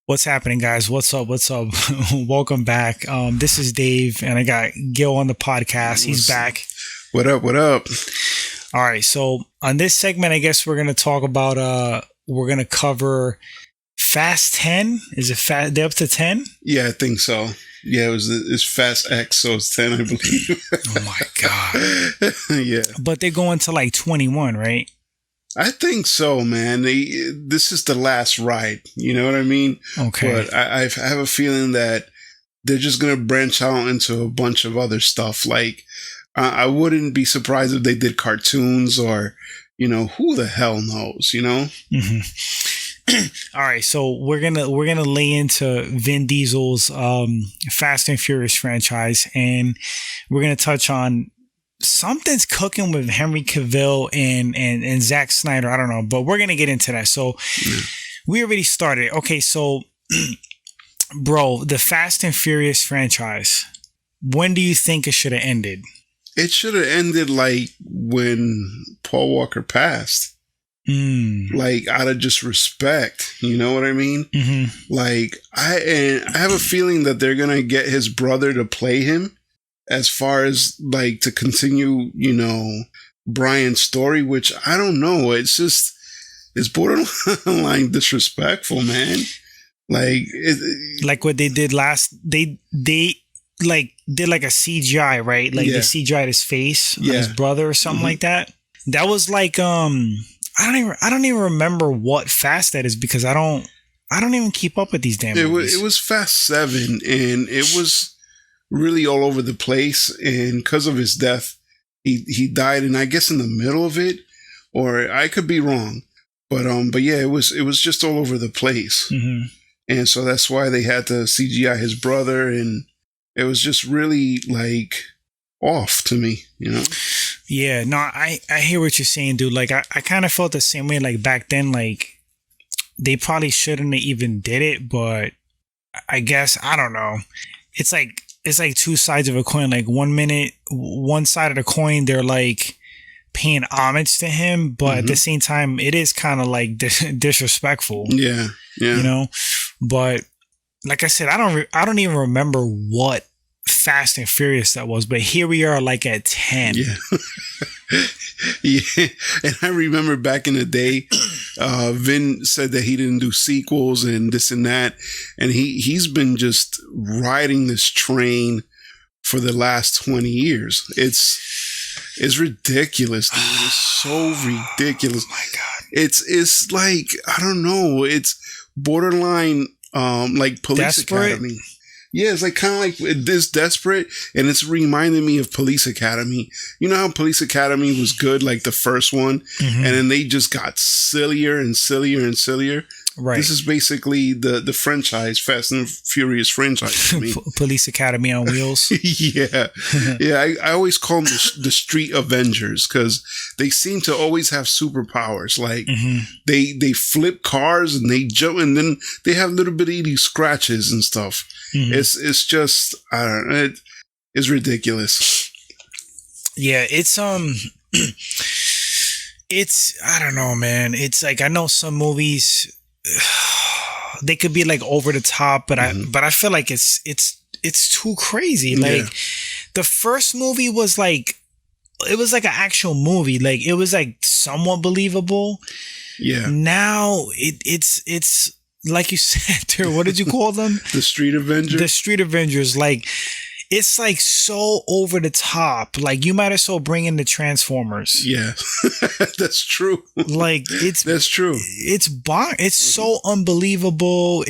What's happening, guys? What's up? What's up? Welcome back. This is Dave, and I got Gil on the podcast. He's back. What up? What up? All right. So on this segment, I guess we're gonna talk about. We're gonna cover Fast 10. Is it fast? They're up to 10? Yeah, I think so. Yeah, it's Fast X, so it's 10, I believe. Oh my god. Yeah, But they're going to like 21, right? I think so, man. This is the last ride. You know what I mean? Okay. But I have a feeling that they're just gonna branch out into a bunch of other stuff. Like, I wouldn't be surprised if they did cartoons or, who the hell knows? Mm-hmm. All right, so we're gonna lay into Vin Diesel's Fast and Furious franchise, and we're gonna touch on something's cooking with Henry Cavill and Zack Snyder. I don't know, but we're gonna get into that. So we already started. Okay, so bro, the Fast and Furious franchise. When do you think it should have ended? It should have ended like when Paul Walker passed. Like, out of just respect, you know what I mean? Mm-hmm. Like, I have a feeling that they're gonna get his brother to play him, as far as like to continue, Brian's story. Which I don't know. It's borderline disrespectful, man. Like, like what they did last. They like did like a CGI, right? Like they CGI'd his face on his brother or something like that. That was like I don't even remember what Fast that is, because I don't even keep up with these damn movies. It was Fast 7, and it was really all over the place. And because of his death, he died, and I guess in the middle of it, or I could be wrong, but yeah, it was just all over the place. Mm-hmm. And so that's why they had to CGI his brother, and it was just really like off to me, Yeah, no, I hear what you're saying, dude. Like, I kind of felt the same way, like, back then. Like, they probably shouldn't have even did it, but I guess, I don't know. It's like two sides of a coin. Like, 1 minute, one side of the coin, they're like paying homage to him, but at the same time, it is kind of like disrespectful. Yeah. But like I said, I don't even remember what Fast and Furious that was, but here we are, like at 10. Yeah. Yeah. And I remember back in the day, Vin said that he didn't do sequels and this and that, and he's been just riding this train for the last 20 years. It's ridiculous, dude. It's so ridiculous. Oh my god. It's like, I don't know, it's borderline like Police Academy. Yeah, it's like kind of like this desperate, and it's reminding me of Police Academy. You know how Police Academy was good, like the first one, and then they just got sillier and sillier and sillier. Right. This is basically the franchise, Fast and Furious franchise to me. Police Academy on wheels. Yeah. Yeah, I always call them the Street Avengers, because they seem to always have superpowers. Like, they flip cars and they jump, and then they have little bitty scratches and stuff. It's just, I don't know, it's ridiculous. Yeah, it's it's, I don't know, man. It's like, I know some movies, they could be like over the top, but I feel like it's too crazy. Like, the first movie was like, it was like an actual movie. Like, it was like somewhat believable. Yeah. Now it's like you said, dude, what did you call them? The Street Avengers? The Street Avengers. Like, it's like so over the top. Like, you might as well bring in the Transformers. Yeah. That's true. Like, that's true. It's so unbelievable.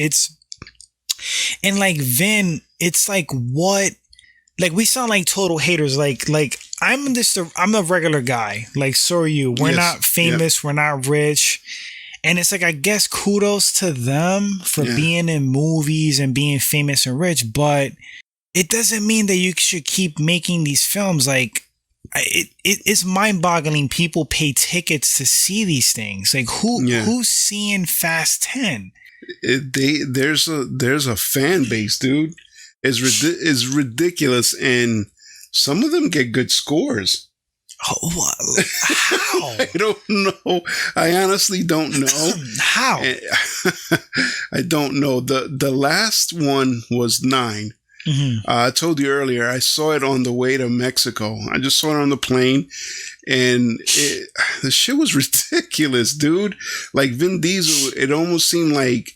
And like Vin, it's like, what? Like, we sound like total haters. Like I'm a regular guy. Like, so are you. We're not famous. We're not rich. And it's like, I guess kudos to them for being in movies and being famous and rich, but it doesn't mean that you should keep making these films. Like, it's mind-boggling. People pay tickets to see these things. Like, who's seeing Fast 10? There's a fan base, dude. It's ridiculous, and some of them get good scores. How? I don't know. I honestly don't know. How? I don't know. The last one was 9. I told you earlier, I saw it on the way to Mexico. I just saw it on the plane, and the shit was ridiculous, dude. Like Vin Diesel, it almost seemed like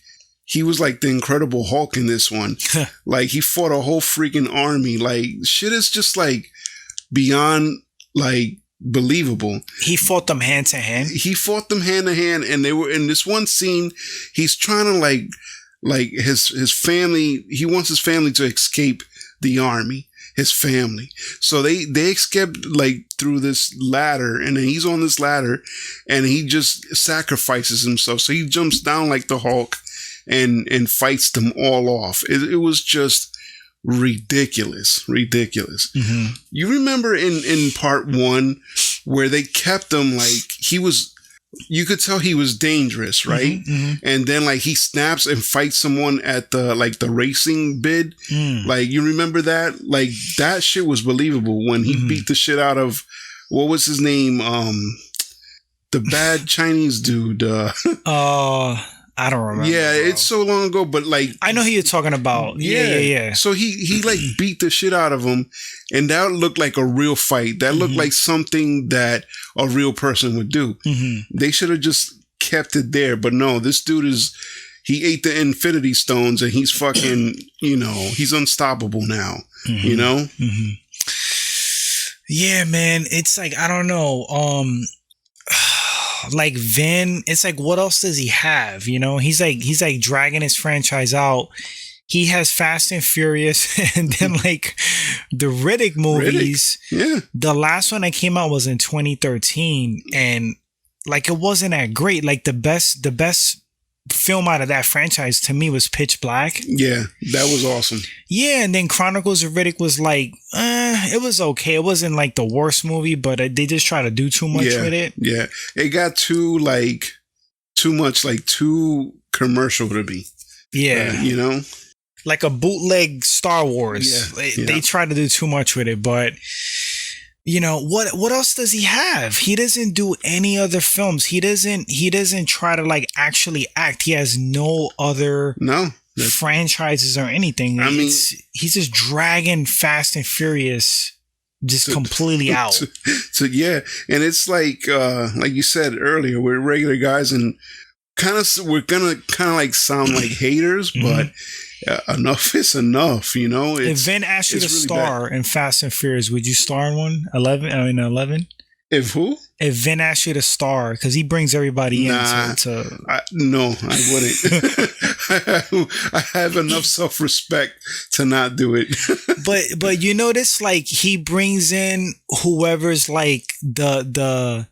he was like the Incredible Hulk in this one. Like he fought a whole freaking army. Like shit is just like beyond like believable. He fought them hand to hand. He fought them hand to hand, and they were in this one scene. He's trying to like his family. He wants his family to escape the army. His family. So they escaped like through this ladder, and then he's on this ladder, and he just sacrifices himself. So he jumps down like the Hulk, and fights them all off. It was just ridiculous. Mm-hmm. You remember in part 1 where they kept him like he was, you could tell he was dangerous, right? Mm-hmm. And then like he snaps and fights someone at the like the racing bid. Like you remember that? Like that shit was believable when he beat the shit out of, what was his name? The bad Chinese dude. I don't remember. Yeah, bro. it's so long ago, but like I know who you're talking about. Yeah. So he like beat the shit out of him, and that looked like a real fight. That looked like something that a real person would do. They should have just kept it there, but no, this dude he ate the Infinity Stones, and he's fucking, he's unstoppable now. Yeah, man. It's like, I don't know. Like Vin, it's like, what else does he have? He's like dragging his franchise out. He has Fast and Furious, and then like the Riddick movies. Yeah. The last one that came out was in 2013, and like it wasn't that great. Like the best film out of that franchise to me was Pitch Black. Yeah, that was awesome. Yeah, and then Chronicles of Riddick was like, it was okay. It wasn't like the worst movie, but they just try to do too much with it. Yeah, it got too much, like too commercial to be. Yeah, like a bootleg Star Wars. Yeah. They try to do too much with it, but what else does he have? He doesn't do any other films. He doesn't try to like actually act. He has no other franchises or anything. I mean, he's just dragging Fast and Furious just completely out. So yeah, and it's like you said earlier, we're regular guys, and we're gonna kind of like sound like haters, but enough is enough, If Vin asked you to star in Fast and Furious, would you star in one? 11? If who? If Vin asked you to star, because he brings everybody in to no, I wouldn't. I have enough self-respect to not do it. but you notice, like, he brings in whoever's like the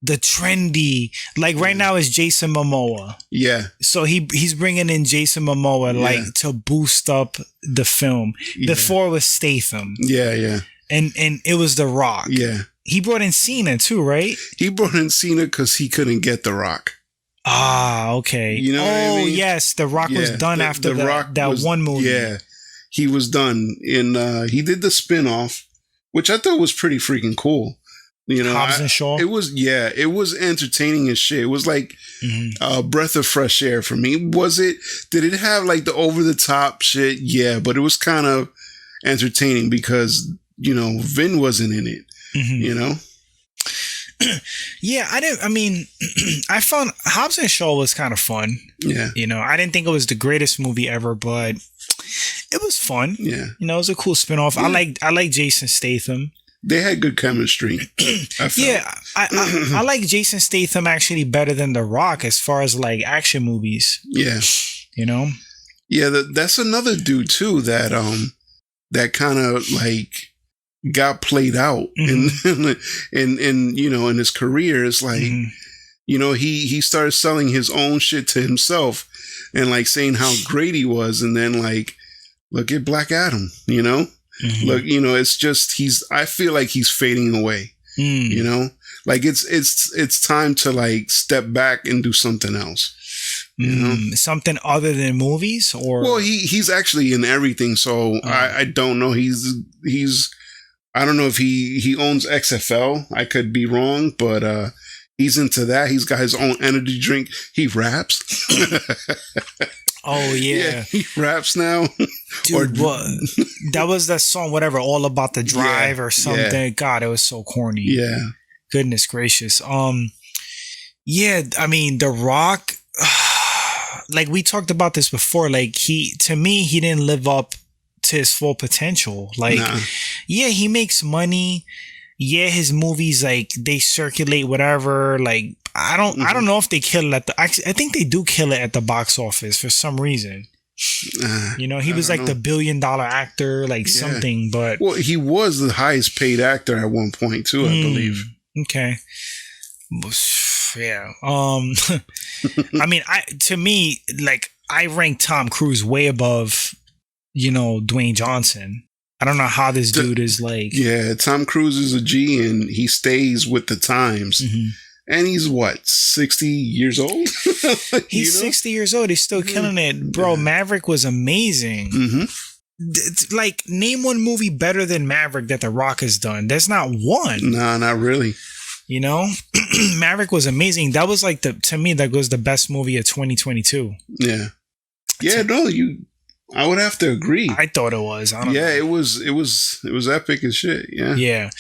trendy, like right now is Jason Momoa. Yeah. So he's bringing in Jason Momoa like to boost up the film. Before it was Statham. Yeah. And it was The Rock. Yeah. He brought in Cena too, right? He brought in Cena because he couldn't get The Rock. Ah, okay. You know what I mean? Yes, The Rock was done after that one movie. Yeah, he was done. And he did the spinoff, which I thought was pretty freaking cool. Hobbs and Shaw. It was entertaining as shit. It was like a breath of fresh air for me. Did it have like the over the top shit? Yeah, but it was kind of entertaining because, Vin wasn't in it, Yeah, I found Hobbs and Shaw was kind of fun. Yeah. I didn't think it was the greatest movie ever, but it was fun. Yeah. It was a cool spinoff. Yeah. I like Jason Statham. They had good chemistry. I like Jason Statham actually better than The Rock as far as like action movies. Yeah. Yeah, that's another dude too that kind of like got played out in his career. It's like he started selling his own shit to himself and like saying how great he was, and then like look at Black Adam, Look, it's just I feel like he's fading away. Like it's time to like step back and do something else. Something other than movies, or he's actually in everything. So I don't know. He's I don't know if he owns XFL. I could be wrong, but he's into that. He's got his own energy drink. He raps. Oh yeah, he raps now. Dude, what? That was that song, whatever, all about the drive or something. Yeah. God, it was so corny. Yeah. Goodness gracious. Yeah, I mean, The Rock, like we talked about this before, like to me, he didn't live up to his full potential. Like, yeah, he makes money. Yeah, his movies, like, they circulate whatever. Like, I don't know if they kill it I think they do kill it at the box office for some reason. He was like the $1 billion actor, like something, but well, he was the highest paid actor at one point too, I believe. Okay. Yeah. I mean, to me, like, I rank Tom Cruise way above, Dwayne Johnson. I don't know how this dude is like. Yeah, Tom Cruise is a G and he stays with the times. Mm-hmm. And he's what, 60 years old? He's 60 years old. He's still killing it. Bro, Maverick was amazing. Mm-hmm. Like, name one movie better than Maverick that The Rock has done. There's not one. No, not really. Maverick was amazing. That was like to me, that was the best movie of 2022. Yeah. Yeah, no, I would have to agree. I thought it was. I don't know. It was epic as shit. Yeah. Yeah.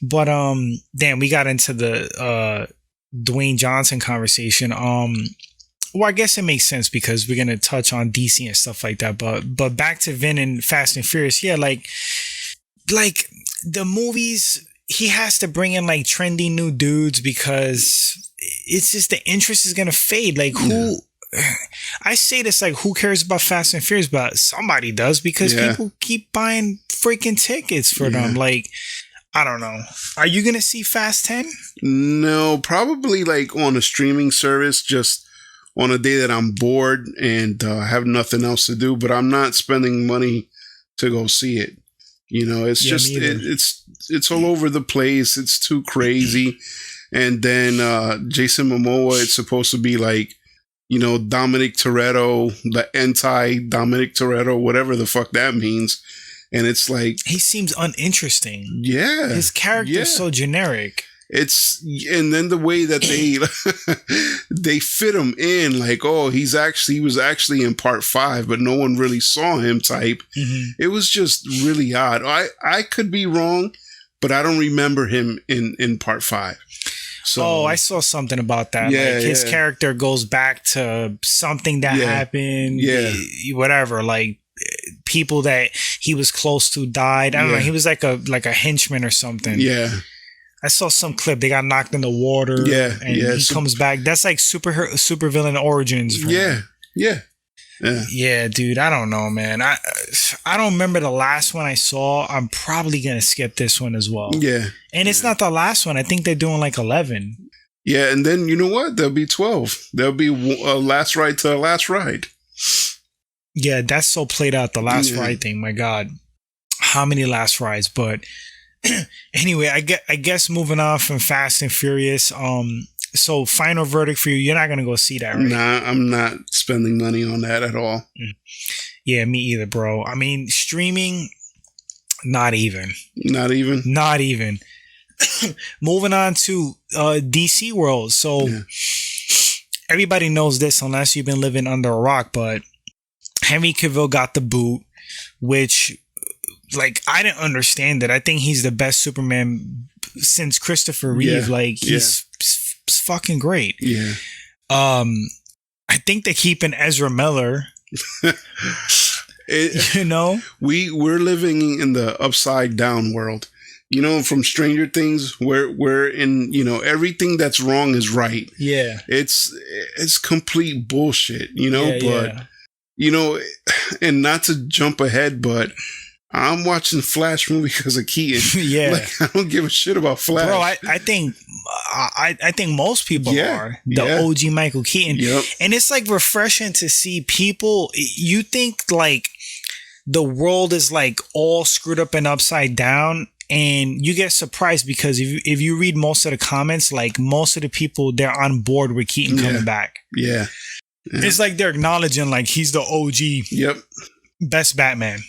But damn, we got into the Dwayne Johnson conversation. Well, I guess it makes sense because we're gonna touch on DC and stuff like that. But back to Vin and Fast and Furious, yeah, like the movies, he has to bring in like trendy new dudes because it's just the interest is gonna fade. Like who? I say this like, who cares about Fast and Furious? But somebody does because people keep buying freaking tickets for them. Like, I don't know. Are you going to see Fast 10? No, probably like on a streaming service, just on a day that I'm bored and have nothing else to do. But I'm not spending money to go see it. It's just, it's all over the place. It's too crazy. And then Jason Momoa, it's supposed to be like, Dominic Toretto, the anti-Dominic Toretto, whatever the fuck that means. And it's like... he seems uninteresting. Yeah. His character is so generic. And then the way that they fit him in, like, oh, he was actually in part 5, but no one really saw him type. Mm-hmm. It was just really odd. I could be wrong, but I don't remember him in part 5. So, I saw something about that. Yeah, like his character goes back to something that happened. Yeah. Whatever. Like people that he was close to died. I don't know. He was like a henchman or something. Yeah. I saw some clip. They got knocked in the water. Yeah. And he comes back. That's like super villain origins. Yeah. Yeah. Yeah, dude. I don't know, man. I don't remember the last one I saw. I'm probably gonna skip this one as well. Yeah, and it's not the last one. I think they're doing like 11. Yeah, and then you know what? There'll be 12. There'll be a last ride to the last ride. Yeah, that's so played out. The last ride thing. My God, how many last rides? But anyway, I guess moving on from Fast and Furious. So final verdict for you. You're not going to go see that, right? Nah, I'm not spending money on that at all. Yeah, me either, bro. I mean, streaming, not even. Not even? Not even. Moving on to DC World. So everybody knows this unless you've been living under a rock, but Henry Cavill got the boot, which, like, I didn't understand it. I think he's the best Superman since Christopher Reeve. Like, he's fucking great. Yeah. I think they're keeping Ezra Miller. We're living in the upside down world. From Stranger Things, we're in, everything that's wrong is right. Yeah. It's complete bullshit, and not to jump ahead, but I'm watching Flash movie because of Keaton. Yeah. Like, I don't give a shit about Flash. Bro, I think most people are. The OG Michael Keaton. Yep. And it's like refreshing to see people. You think like the world is like all screwed up and upside down. And you get surprised because if you read most of the comments, like most of the people, they're on board with Keaton coming back. Yeah. It's like they're acknowledging like he's the OG. Yep. Best Batman.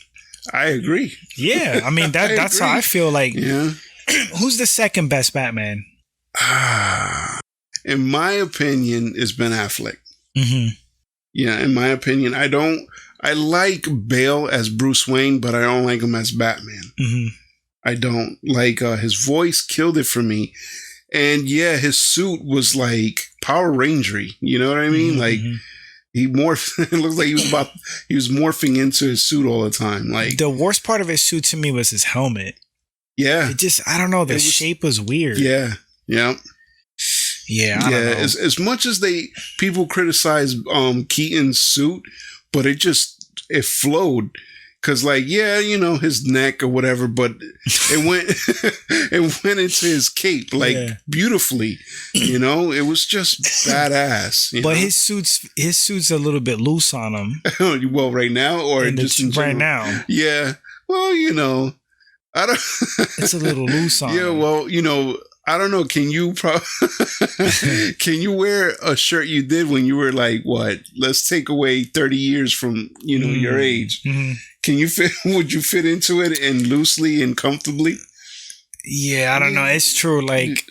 I agree. Yeah, I mean that's how I feel. Like, Yeah. who's the second best Batman? In my opinion, it's Ben Affleck. Mm-hmm. Yeah, in my opinion, I like Bale as Bruce Wayne, but I don't like him as Batman. Mm-hmm. I don't like his voice killed it for me. And yeah, his suit was like Power Rangery. You know what I mean? Mm-hmm. Like he morphed. It looks like he was morphing into his suit all the time. Like the worst part of his suit to me was his helmet. Yeah, it just, I don't know. The shape was weird. Yeah, yeah. Yeah, I don't know. As much as people criticize Keaton's suit, but it flowed. Cause like, yeah, you know, his neck or whatever, but it went it went into his cape like beautifully. You know, it was just badass. But his suit's a little bit loose on him. Well, right now or just in general? Right now. Yeah. Well, you know, I don't. It's a little loose on. Yeah. him. Well, you know. I don't know. Can you can you wear a shirt you did when you were like what? Let's take away 30 years from your age. Mm-hmm. Can you fit? Would you fit into it and loosely and comfortably? Yeah, I don't know. It's true. Like,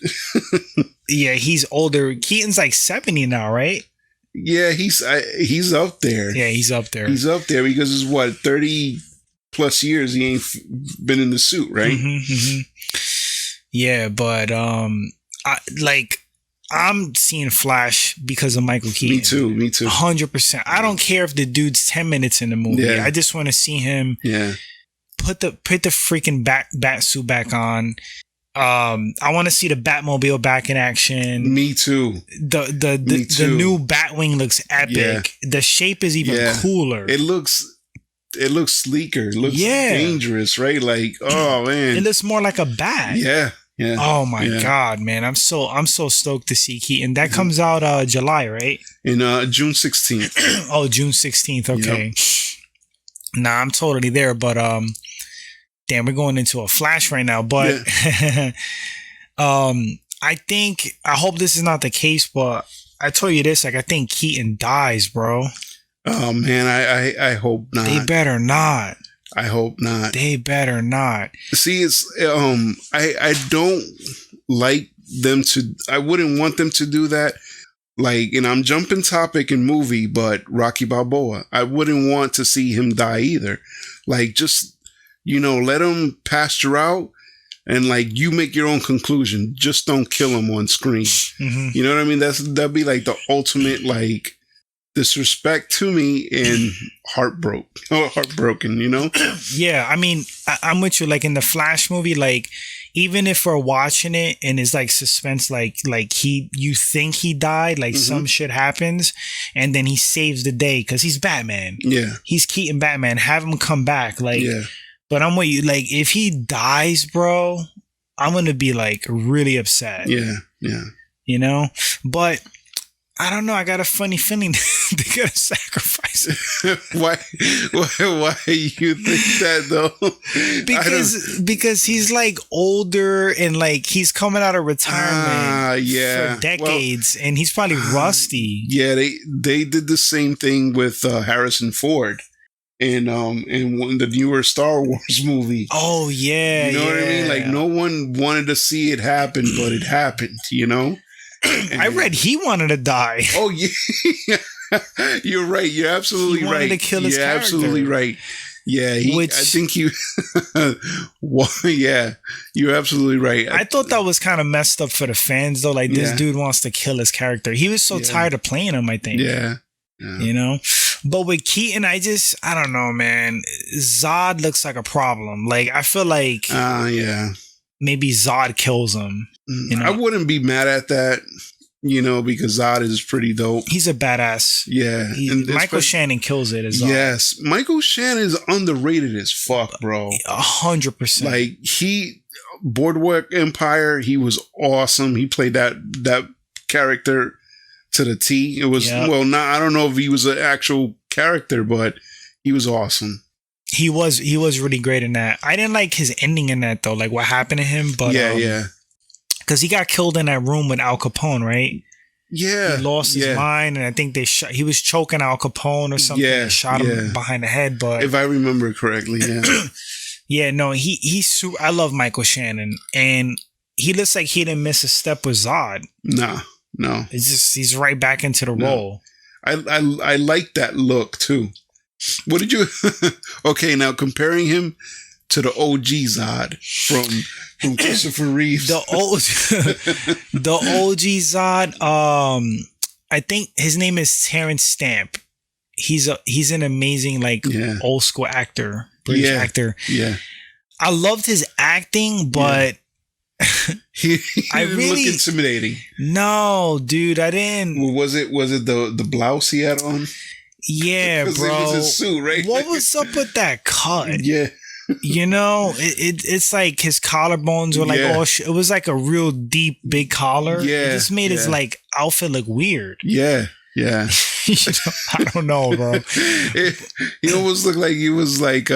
yeah, he's older. Keaton's like 70 now, right? Yeah, he's up there. Yeah, he's up there. He's up there because it's what 30 plus years he ain't been in the suit, right? Mm-hmm, mm-hmm. Yeah, but I'm seeing Flash because of Michael Keaton. Me too. 100%. I don't care if the dude's 10 minutes in the movie. Yeah. I just want to see him. Yeah. Put the freaking bat suit back on. I want to see the Batmobile back in action. Me too. The new Batwing looks epic. Yeah. The shape is even cooler. It looks sleeker. It looks dangerous, right? Like, oh man, it looks more like a bat. Yeah. Yeah. Oh my God, man! I'm so stoked to see Keaton. That comes out July, right? In June 16th. Oh, June 16th. Okay. Yep. Nah, I'm totally there. But damn, we're going into a Flash right now. But I hope this is not the case. But I told you this. Like, I think Keaton dies, bro. Oh man, I hope not. They better not. I hope not. They better not. See, it's I don't like them to. I wouldn't want them to do that. Like, and I'm jumping topic in movie, but Rocky Balboa, I wouldn't want to see him die either. Like, just let him pasture out, and like you make your own conclusion. Just don't kill him on screen. Mm-hmm. You know what I mean? That'd be like the ultimate like disrespect to me and heartbroken, Yeah, I mean, I'm with you. Like in the Flash movie, like even if we're watching it and it's like suspense, like you think he died, like some shit happens, and then he saves the day because he's Batman. Yeah, he's Keaton Batman. Have him come back, like. Yeah. But I'm with you. Like if he dies, bro, I'm gonna be like really upset. Yeah, yeah. But. I don't know. I got a funny feeling they're gonna sacrifice him. Why you think that though? Because he's like older and like he's coming out of retirement for decades, and he's probably rusty. Yeah, they did the same thing with Harrison Ford in the newer Star Wars movie. Oh yeah, you know what I mean? Like no one wanted to see it happen, but it happened. I read he wanted to die. Oh yeah, you're right. You're absolutely right. To kill his character. Absolutely right. Yeah, I think he. Well, yeah, you're absolutely right. I thought that was kind of messed up for the fans, though. Like this dude wants to kill his character. He was so tired of playing him. I think. Yeah. But with Keaton, I don't know, man. Zod looks like a problem. Like I feel like. Maybe Zod kills him. I wouldn't be mad at that, because Zod is pretty dope. He's a badass. Yeah. Michael Shannon kills it as Zod. Yes. Michael Shannon is underrated as fuck, bro. 100%. Like Boardwalk Empire, he was awesome. He played that character to the T. It was, I don't know if he was an actual character, but he was awesome. He was really great in that. I didn't like his ending in that though, like what happened to him. But because he got killed in that room with Al Capone, right? Yeah. He lost his mind, and I think he was choking Al Capone or something. Yeah. They shot him behind the head. But if I remember correctly, yeah. yeah, no, he's super. I love Michael Shannon, and he looks like he didn't miss a step with Zod. No. It's just he's right back into the role. I like that look too. What did you? Okay, now comparing him to the OG Zod from Christopher Reeves. The OG Zod. I think his name is Terrence Stamp. He's an amazing old school actor, British actor. Yeah, I loved his acting, but he didn't look intimidating. No, dude, I didn't. Well, was it the blouse he had on? Yeah, bro. It was his suit, right? What was up with that cut? Yeah. You know, it's like his collarbones were like it was like a real deep big collar. Yeah, it just made his outfit look weird. Yeah. I don't know, bro. He almost looked like he was like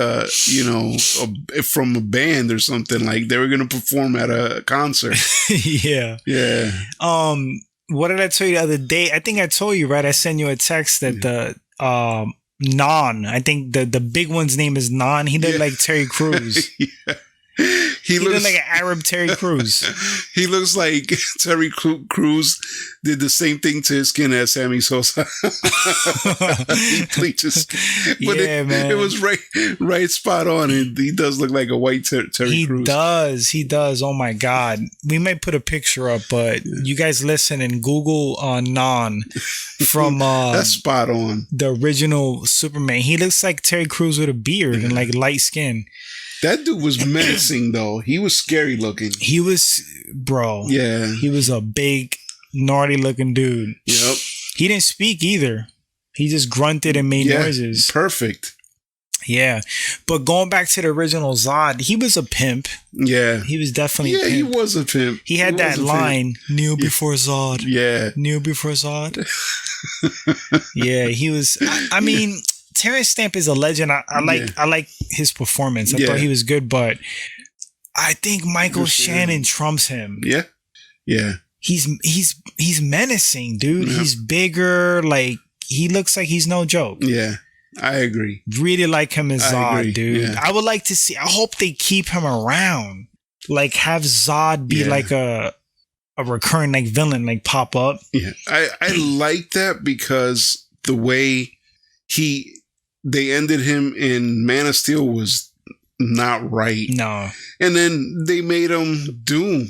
from a band or something. Like they were gonna perform at a concert. Yeah. What did I tell you the other day? I think I told you, right? I sent you a text that the Non. I think the big one's name is Non. He looked like Terry Crews. He looked like an Arab Terry Crews. He looks like Terry Crews did the same thing to his skin as Sammy Sosa. He bleached his skin. But man. It was right spot on. He does look like a white Terry Crews. He does. Oh my God. We might put a picture up, but you guys listen and Google Non from that's spot on. The original Superman. He looks like Terry Crews with a beard and like light skin. That dude was menacing, though. He was scary looking. He was, bro. Yeah. He was a big, gnarly looking dude. Yep. He didn't speak either. He just grunted and made noises. Perfect. Yeah. But going back to the original Zod, he was a pimp. Yeah. He was definitely a pimp. He was a pimp. He had that line, kneel before Zod. Yeah. Kneel before Zod. Yeah, he was, I mean... Terrence Stamp is a legend. I like his performance. I thought he was good, but I think Michael Shannon trumps him. Yeah. Yeah. He's menacing, dude. Yeah. He's bigger. Like he looks like he's no joke. Yeah. I agree. Really like him as Zod, dude. Yeah. I would like to see, I hope they keep him around. Like have Zod be like a recurring like villain, like pop up. Yeah. I like that because the way they ended him in Man of Steel was not right. No. And then they made him Doom.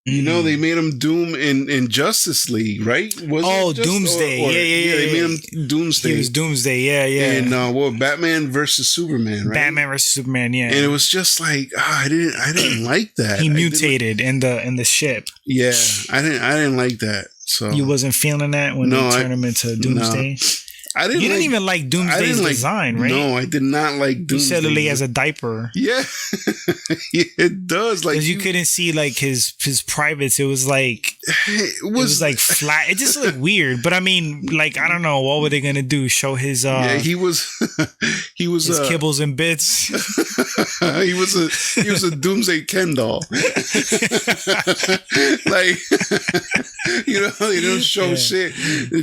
You know, they made him Doom in Justice League, right? Doomsday. Yeah. They made him Doomsday. He was Doomsday, yeah. And Batman versus Superman, right? Batman versus Superman, yeah. And it was just like, I didn't like that. He mutated in the ship. Yeah, I didn't like that. So you wasn't feeling that when they turned him into Doomsday? No. You didn't even like Doomsday's design, right? No, I did not like Doomsday. You said Lily as a diaper. Yeah. It does. Like because you couldn't see like his privates. It was like it was like flat. It just looked weird. But I mean, like I don't know, what were they gonna do? Show his he was his kibbles and bits. he was a Doomsday Ken doll. Like they don't show shit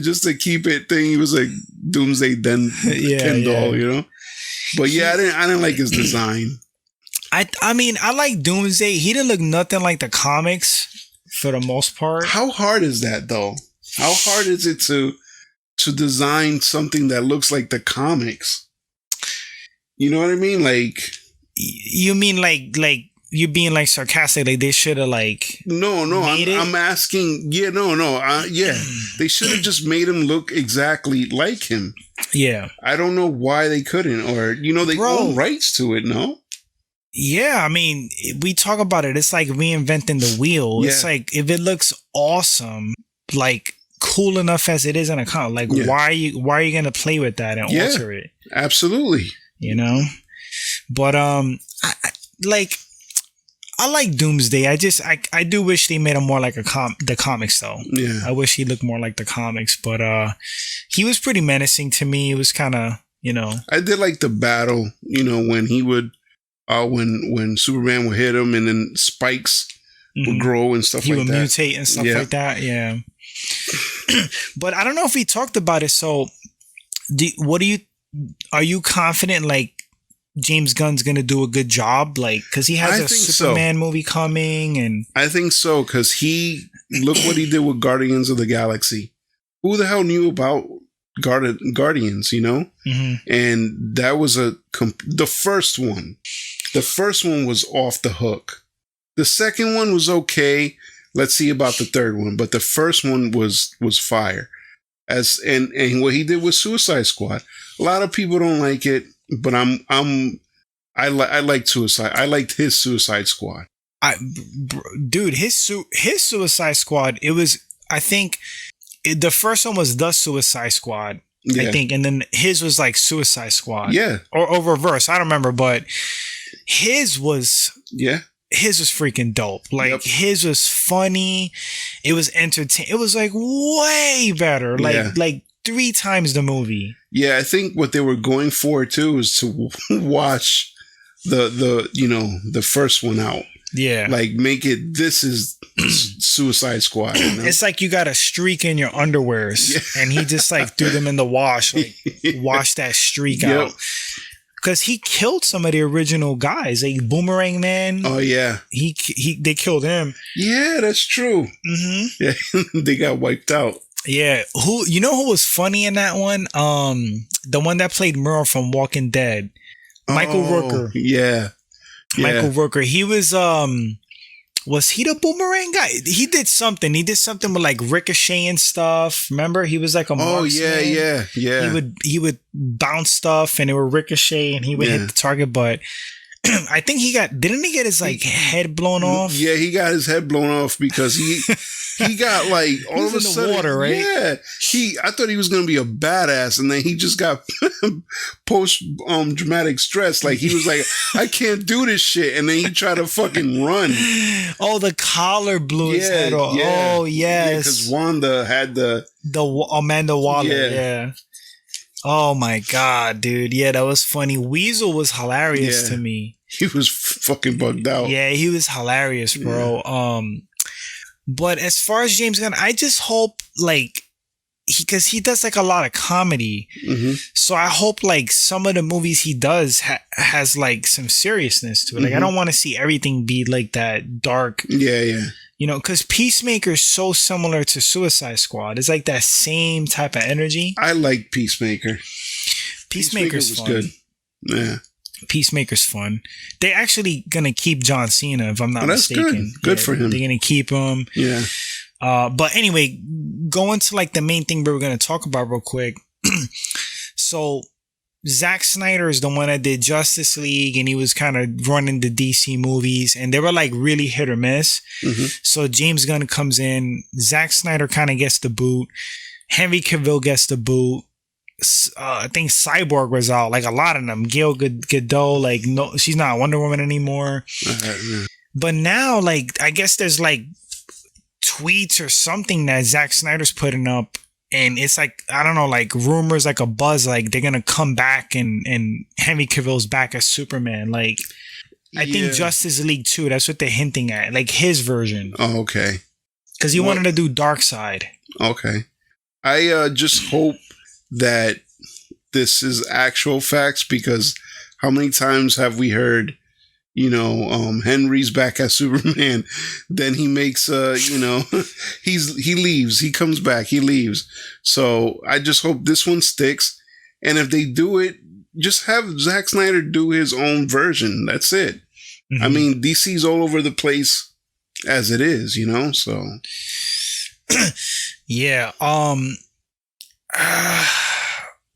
just to keep it thing. He was like Doomsday Ken doll, you know. But I didn't like his design. I mean, I like Doomsday. He didn't look nothing like the comics for the most part. How hard is that though? How hard is it to design something that looks like the comics? You know what I mean? Like you mean like you being like sarcastic, like they should have like I'm asking. They should have just made him look exactly like him. Yeah, I don't know why they couldn't, or they own rights to it. No. Yeah, I mean, we talk about it. It's like reinventing the wheel. It's like if it looks awesome, like cool enough as it is in a comic, like why are you gonna play with that and alter it? Absolutely. You know, but I like Doomsday. I do wish they made him more like the comics though. Yeah. I wish he looked more like the comics, but he was pretty menacing to me. It was kind of, I did like the battle, when he would when Superman would hit him and then spikes would grow and stuff like that. He would mutate and stuff like that. Yeah. But I don't know if we talked about it. So, are you confident like James Gunn's gonna do a good job? Like, because he has a Superman movie coming, and I think so. Because look what he did with Guardians of the Galaxy. Who the hell knew about Guardians? You know, and that was the first one. The first one was off the hook. The second one was okay. Let's see about the third one. But the first one was fire. And what he did with Suicide Squad. A lot of people don't like it, but I like Suicide. I liked his Suicide Squad. Dude, his Suicide Squad. It was, I think, the first one was the Suicide Squad. Yeah. I think, and then his was like Suicide Squad. Yeah, or reverse. I don't remember, but his was freaking dope. Like his was funny. It was entertaining. It was like way better. Like 3 times the movie. Yeah, I think what they were going for too is to watch the first one out. Yeah, like make it. This is Suicide Squad. You know? It's like you got a streak in your underwears, and he just like threw them in the wash, like wash that streak out. Because he killed some of the original guys, like Boomerang Man. Oh yeah, they killed him. Yeah, that's true. Mm-hmm. Yeah, they got wiped out. Yeah, who was funny in that one? The one that played Merle from Walking Dead, Michael Rooker. Yeah, Michael Rooker. He was he the Boomerang guy? He did something. He did something with like Ricochet and stuff. Remember, he was like a marksman. Yeah. He would bounce stuff, and it would ricochet, and he would hit the target. But I think didn't he get his like head blown off? Yeah, he got his head blown off because he got like all of a sudden the water, right? Yeah, I thought he was gonna be a badass, and then he just got post dramatic stress. Like he was like, I can't do this shit, and then he tried to fucking run. Oh, the collar blew his head off. Yeah. Oh yes, because Wanda had the Amanda Waller. Yeah. Oh my god, dude. Yeah, that was funny. Weasel was hilarious to me. He was fucking bugged out. Yeah, he was hilarious, bro. Yeah. But as far as James Gunn, I just hope like because he does like a lot of comedy. Mm-hmm. So I hope like some of the movies he does has like some seriousness to it. Like I don't want to see everything be like that dark. Yeah. You know, because Peacemaker is so similar to Suicide Squad. It's like that same type of energy. I like Peacemaker. Peacemaker's fun. Good. Yeah. Peacemaker's fun. They're actually gonna keep John Cena, if I'm not mistaken. Good for him. They're gonna keep him. Yeah. But anyway, going to like the main thing we were gonna talk about real quick. So Zack Snyder is the one that did Justice League, and he was kind of running the DC movies, and they were like really hit or miss. Mm-hmm. So James Gunn comes in, Zack Snyder kind of gets the boot, Henry Cavill gets the boot. I think Cyborg was out, like a lot of them. Gal Gadot, like no, she's not Wonder Woman anymore. But now, like I guess there's like tweets or something that Zack Snyder's putting up, and it's like I don't know, like rumors, like a buzz, like they're gonna come back and Henry Cavill's back as Superman. Like I think Justice League 2. That's what they're hinting at, like his version. Oh, okay. Because he wanted to do Darkseid. Okay, I just hope that this is actual facts, because how many times have we heard, Henry's back as Superman, then he makes, he leaves, he comes back, he leaves. So I just hope this one sticks. And if they do it, just have Zack Snyder do his own version. That's it. Mm-hmm. I mean, DC's all over the place as it is, so. Yeah.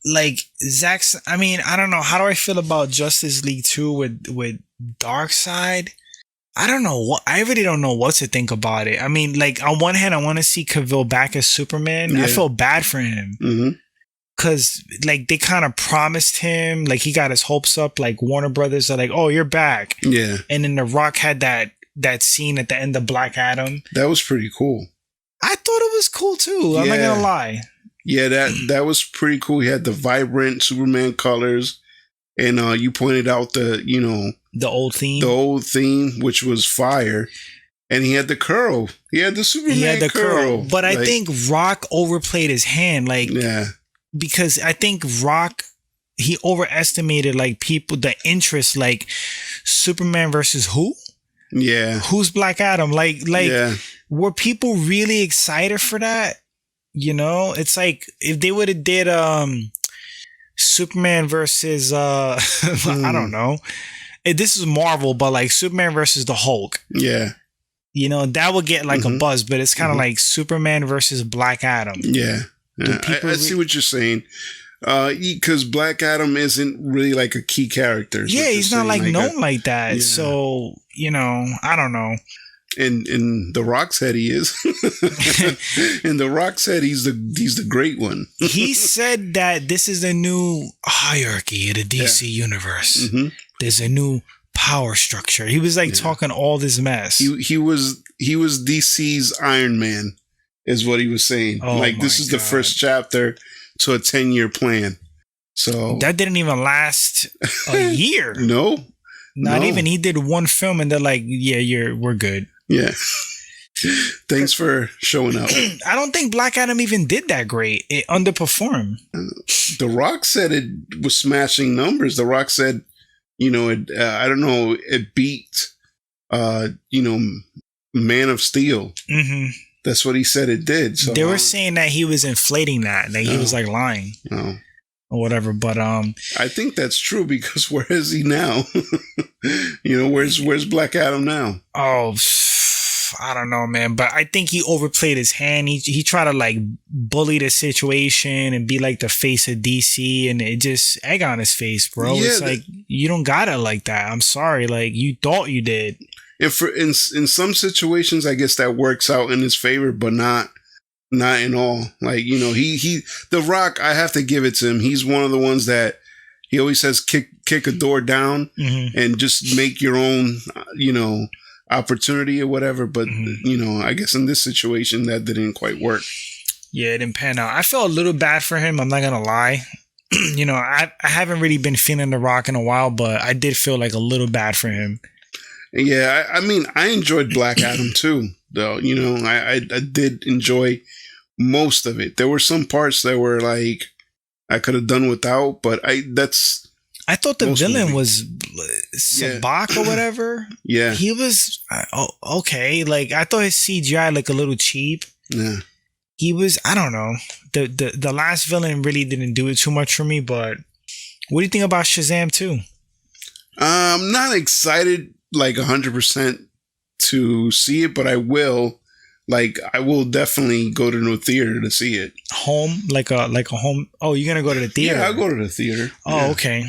Like Zack's, I mean, I don't know. How do I feel about Justice League 2 with Darkseid? I don't know I really don't know what to think about it. I mean, like on one hand, I want to see Cavill back as Superman. Yeah. I feel bad for him. Mm-hmm. Cause like they kind of promised him, like he got his hopes up, like Warner Brothers are like, oh, you're back. Yeah. And then The Rock had that scene at the end of Black Adam. That was pretty cool. I thought it was cool too. I'm not gonna lie. Yeah, that was pretty cool. He had the vibrant Superman colors, and you pointed out the old theme, which was fire. And he had the curl. He had the Superman He had the curl. But like, I think Rock overplayed his hand. Like, yeah. Because I think Rock, he overestimated like people, the interest, like Superman versus who? Yeah. Who's Black Adam? Like, yeah. were people really excited for that? You know, it's like if they would have did Superman versus I don't know. This is Marvel, but like Superman versus the Hulk. Yeah. You know, that would get like a buzz, but it's kind of like Superman versus Black Adam. Yeah. I see what you're saying. Because Black Adam isn't really like a key character. Yeah, he's not like known like that. Yeah. So, you know, I don't know. In The Rock's head, he is. In The Rock's head, he's the great one. He said that this is a new hierarchy of the DC universe. Mm-hmm. There's a new power structure. He was like talking all this mess. He was DC's Iron Man, is what he was saying. Oh, like this is the first chapter to a 10-year plan. So that didn't even last a year. No. Not even. He did one film and they're like, yeah, we're good. Yeah. Thanks for showing up. I don't think Black Adam even did that great. It underperformed. The Rock said it was smashing numbers. The Rock said, you know, I don't know, it beat, you know, Man of Steel. Mm-hmm. That's what he said it did. So they were saying that he was inflating that he was like lying. Oh. Or whatever, but I think that's true because where is he now? You know, where's Black Adam now? Oh, I don't know, man. But I think he overplayed his hand. He tried to like bully the situation and be like the face of DC, and it just egg on his face, bro. Yeah, it's like you don't got it like that. I'm sorry, like you thought you did. And in some situations, I guess that works out in his favor, but not in all. Like, you know, he The Rock, I have to give it to him. He's one of the ones that he always says kick a door down and just make your own, you know, opportunity or whatever. But, you know, I guess in this situation that didn't quite work. Yeah, it didn't pan out. I felt a little bad for him. I'm not going to lie. You know, I haven't really been feeling The Rock in a while, but I did feel like a little bad for him. Yeah, I mean, I enjoyed Black Adam too, though. You know, I did enjoy most of it. There were some parts that were like I could have done without, but I thought the villain was Sabak or whatever. Yeah, he was okay. Like I thought his CGI looked a little cheap. Yeah, he was. I don't know. The last villain really didn't do it too much for me. But what do you think about Shazam 2? I'm not excited like 100% to see it, but I will. Like, I will definitely go to no theater to see it. Home? Like a home? Oh, you're going to go to the theater? Yeah, I'll go to the theater. Oh, yeah. Okay.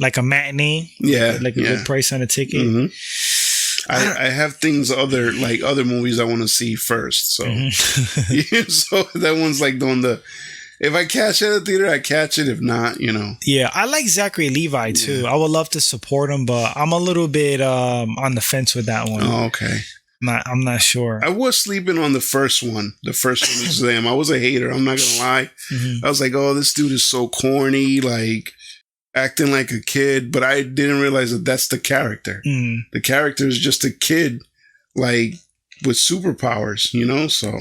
Like a matinee? Yeah. Like a good price on a ticket? Mm-hmm. I have other movies I want to see first. So, so that one's like if I catch it at the theater, I catch it. If not, you know. Yeah, I like Zachary Levi too. Yeah. I would love to support him, but I'm a little bit on the fence with that one. Oh, okay. I'm not sure. I was sleeping on the first one. The first one was Shazam. I was a hater. I'm not gonna lie. I was like, oh, this dude is so corny, like acting like a kid. But I didn't realize that that's the character. The character is just a kid, like with superpowers, you know. So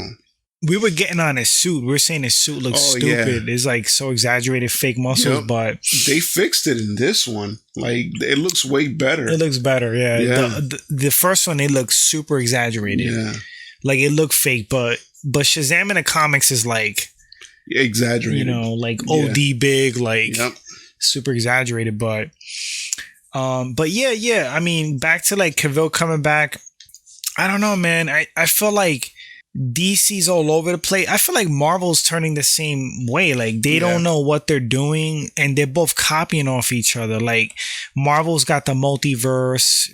we were getting on his suit. We were saying his suit looks stupid. Yeah. It's like so exaggerated, fake muscles. But they fixed it in this one. Like it looks way better. It looks better. Yeah. The first one, it looks super exaggerated. Yeah. Like it looked fake, but Shazam in the comics is like exaggerated. You know, like OD big, like super exaggerated. But yeah. I mean, back to like Cavill coming back. I don't know, man. I feel like DC's all over the place. I feel like Marvel's turning the same way. Like they don't know what they're doing and they're both copying off each other. Like Marvel's got the multiverse,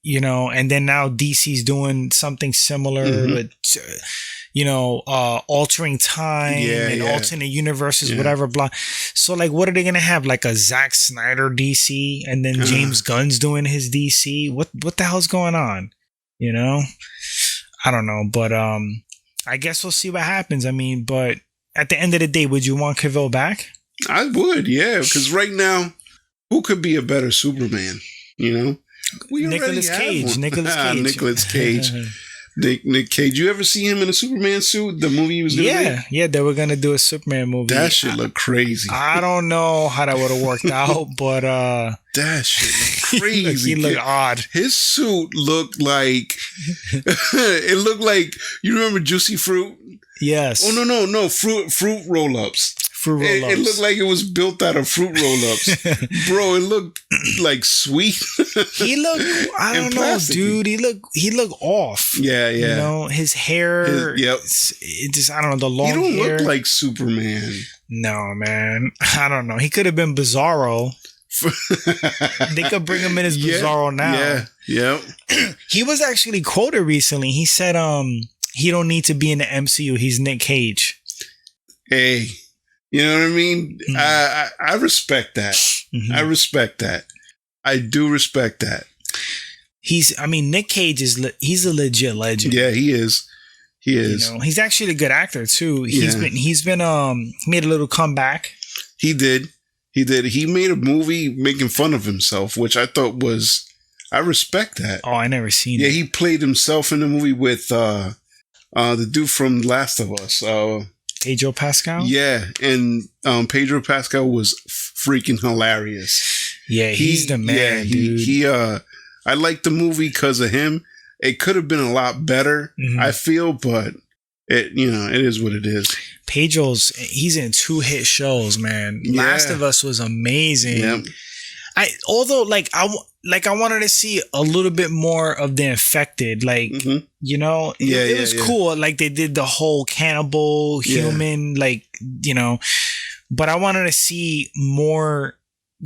you know, and then now DC's doing something similar with, you know, altering time and alternate universes, whatever, blah. So like, what are they going to have? Like a Zack Snyder DC and then James Gunn's doing his DC? What the hell's going on? You know? I don't know, but I guess we'll see what happens. I mean, but at the end of the day, would you want Cavill back? I would, yeah, because right now, who could be a better Superman? You know, We Nicolas Cage. Nicolas Cage. Nicolas Cage. Nick Cage. You ever see him in a Superman suit? The movie he was going to make? Yeah, they were gonna do a Superman movie. That shit looked crazy. I don't know how that would have worked out, but that shit looked crazy. he looked odd. His suit looked like it looked like, you remember Juicy Fruit? Yes. Oh no, fruit roll-ups. Fruit roll-ups. It looked like it was built out of fruit roll-ups. Bro, it looked like sweet. He looked, I don't know, dude. He looked off. Yeah. You know, his hair. Yep. It just, I don't know, the long hair. He don't look like Superman. No, man. I don't know. He could have been Bizarro. They could bring him in as Bizarro now. Yeah. He was actually quoted recently. He said, he don't need to be in the MCU. He's Nick Cage. Hey. You know what I mean? Mm-hmm. I respect that. Mm-hmm. I respect that. I do respect that. Nick Cage he's a legit legend. Yeah, he is. He is. You know, he's actually a good actor too. He's been made a little comeback. He did. He made a movie making fun of himself, which I thought I respect that. Oh, I never seen it. Yeah, he played himself in the movie with the dude from Last of Us. Pedro Pascal? Yeah, and Pedro Pascal was freaking hilarious. Yeah, he's the man, dude. I like the movie because of him. It could have been a lot better, I feel, but it is what it is. He's in 2 hit shows, man. Yeah. Last of Us was amazing. Yep. I wanted to see a little bit more of the infected, you know, it was cool. Like they did the whole cannibal human, but I wanted to see more,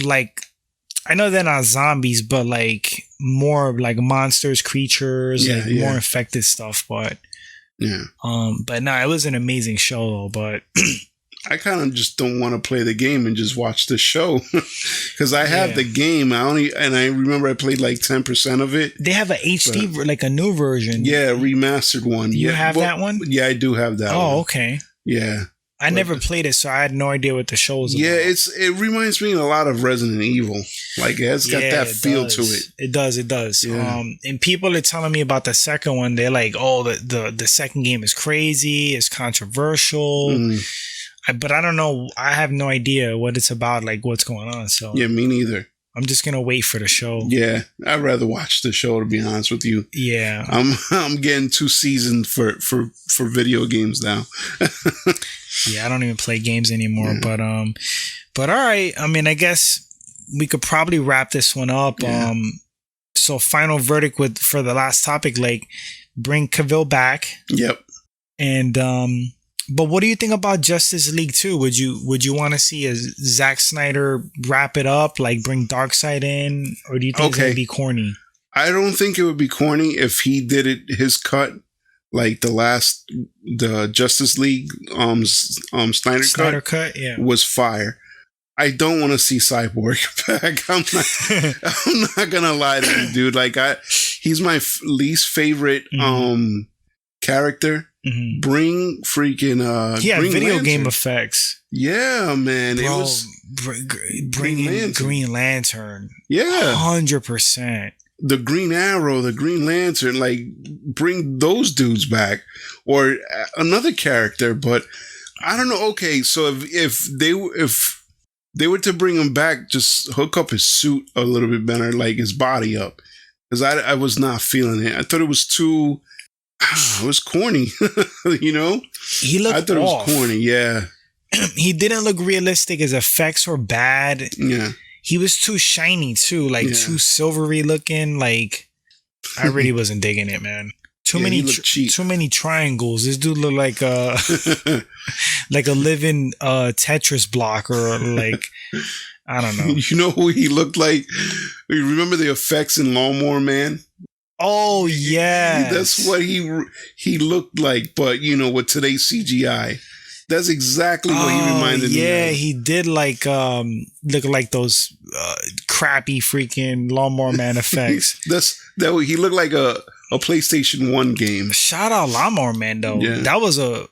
I know they're not zombies, but more like monsters, creatures, more infected stuff. But but no, it was an amazing show though. But I kind of just don't want to play the game and just watch the show because I have the game. I remember I played 10% of it. They have an HD, a new version. Yeah, remastered one. You have that one? Yeah, I do have that one. Oh, okay. Yeah. I never played it, so I had no idea what the show was about. Yeah, it reminds me a lot of Resident Evil. It's got that feel to it. It does. Yeah. And people are telling me about the second one. They're like, oh, the second game is crazy. It's controversial. But I don't know. I have no idea what it's about, what's going on. So yeah, me neither. I'm just gonna wait for the show. Yeah, I'd rather watch the show, to be honest with you. Yeah, I'm getting too seasoned for video games now. Yeah, I don't even play games anymore. Yeah. But all right. I mean, I guess we could probably wrap this one up. Yeah. So final verdict for the last topic, bring Cavill back. Yep. And but what do you think about Justice League 2? Would you want to see a Zack Snyder wrap it up, bring Darkseid in, or do you think it would be corny? I don't think it would be corny if he did it his cut, the Justice League Snyder cut was fire. I don't want to see Cyborg back. I'm not gonna lie to you, dude. He's my least favorite character. Mm-hmm. Bring freaking bring video Lantern. Game effects. Yeah, man. Bro, it was bring Green Lantern. Yeah, 100%. The Green Arrow, the Green Lantern, bring those dudes back, or another character. But I don't know. Okay, so if they were to bring him back, just hook up his suit a little bit better, his body up, because I was not feeling it. I thought it was too. It was corny, you know. He looked. I thought off. It was corny. Yeah, he didn't look realistic. His effects were bad. Yeah, he was too shiny too, too silvery looking. I really wasn't digging it, man. Too many triangles. This dude looked like a like a living Tetris block, or I don't know. You know who he looked like? You remember the effects in Lawnmower Man? Oh yeah, that's what he looked like, but with today's CGI, that's exactly what he reminded me of. Yeah, he did look like those crappy freaking Lawnmower Man effects. He looked like a PlayStation 1 game. Shout out Lawnmower Man though. Yeah. That was a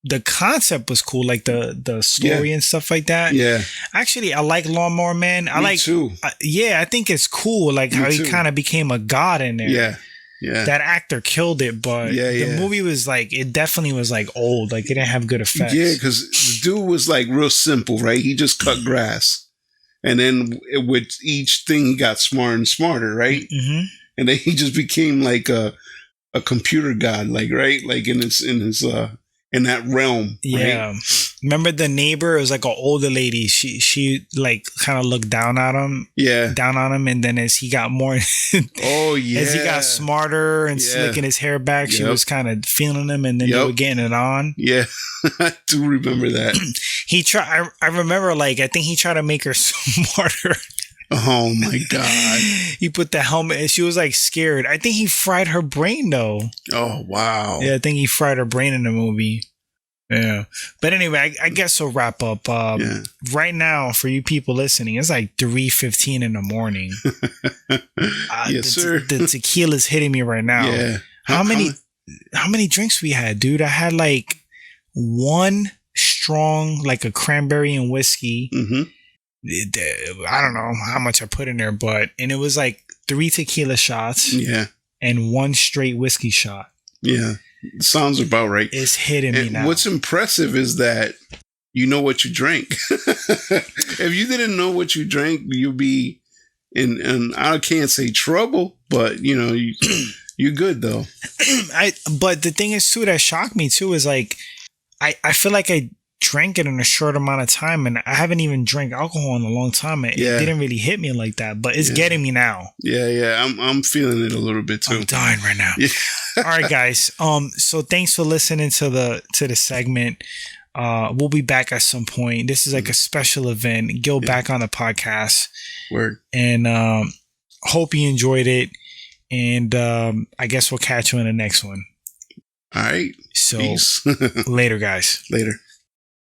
the concept was cool, like the story and stuff like that. Yeah. Actually, I like Lawnmower Man. Me too. I think it's cool, like how he kind of became a god in there. Yeah. Yeah. That actor killed it, but the movie was like, it definitely was like old. Like it didn't have good effects. Yeah, because the dude was like real simple, right? He just cut grass. And then with each thing, he got smarter and smarter, right? Mm-hmm. And then he just became like a computer god, like, right? Like in that realm. Yeah. Right? Remember the neighbor? It was like an older lady. She like kind of looked down at him. Yeah. Down on him. And then as he got more as he got smarter and slicking his hair back, she was kind of feeling him, and then they were getting it on. Yeah. I do remember that. I remember, like, I think he tried to make her smarter. Oh my God. He put the helmet and she was like scared. I think he fried her brain though. Oh wow. Yeah, I think he fried her brain in the movie. Yeah. But anyway, I guess we'll wrap up. Right now, for you people listening, it's like 3:15 in the morning. Yes, sir. The tequila's hitting me right now. Yeah. How many drinks we had, dude? I had like one strong, like a cranberry and whiskey. Mm-hmm. I don't know how much I put in there, and it was like 3 tequila shots. Yeah. And 1 straight whiskey shot. Yeah. Sounds about right. It's hitting me now. What's impressive is that you know what you drank. If you didn't know what you drank, you'd be in I can't say trouble, but you know, you're good though. But the thing is too that shocked me too is like I feel like I drank it in a short amount of time, and I haven't even drank alcohol in a long time. It didn't really hit me like that, but it's getting me now. Yeah. I'm feeling it a little bit too. I'm dying right now. Yeah. All right, guys. So thanks for listening to the segment. We'll be back at some point. This is like a special event. Gil back on the podcast. Word. And hope you enjoyed it. And I guess we'll catch you in the next one. All right. So later, guys. Later.